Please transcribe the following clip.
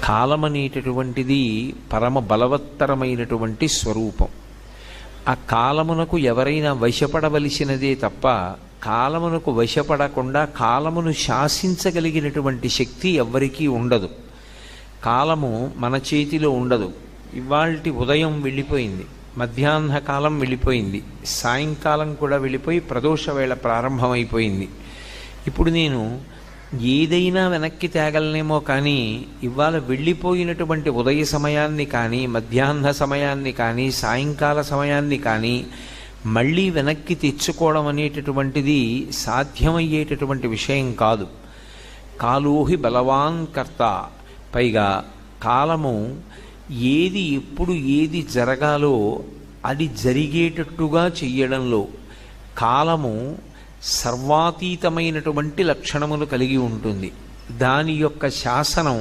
కాలం అనేటటువంటిది పరమ బలవత్తరమైనటువంటి స్వరూపం. ఆ కాలమునకు ఎవరైనా వశపడవలసినదే తప్ప కాలమునకు వశపడకుండా కాలమును శాసించగలిగినటువంటి శక్తి ఎవ్వరికీ ఉండదు. కాలము మన చేతిలో ఉండదు. ఇవాల్టి ఉదయం వెళ్ళిపోయింది, మధ్యాహ్న కాలం వెళ్ళిపోయింది, సాయంకాలం కూడా వెళ్ళిపోయి ప్రదోష వేళ ప్రారంభమైపోయింది. ఇప్పుడు నేను ఏదైనా వెనక్కి తేగలనేమో, కానీ ఇవాళ వెళ్ళిపోయినటువంటి ఉదయ సమయాన్ని కానీ, మధ్యాహ్న సమయాన్ని కానీ, సాయంకాల సమయాన్ని కానీ మళ్ళీ వెనక్కి తెచ్చుకోవడం అనేటటువంటిది సాధ్యమయ్యేటటువంటి విషయం కాదు. కాలోహి బలవాన్ కర్త. పైగా కాలము ఏది ఎప్పుడు ఏది జరగాలో అది జరిగేటట్టుగా చెయ్యడంలో కాలము సర్వాతీతమైనటువంటి లక్షణములు కలిగి ఉంటుంది. దాని యొక్క శాసనం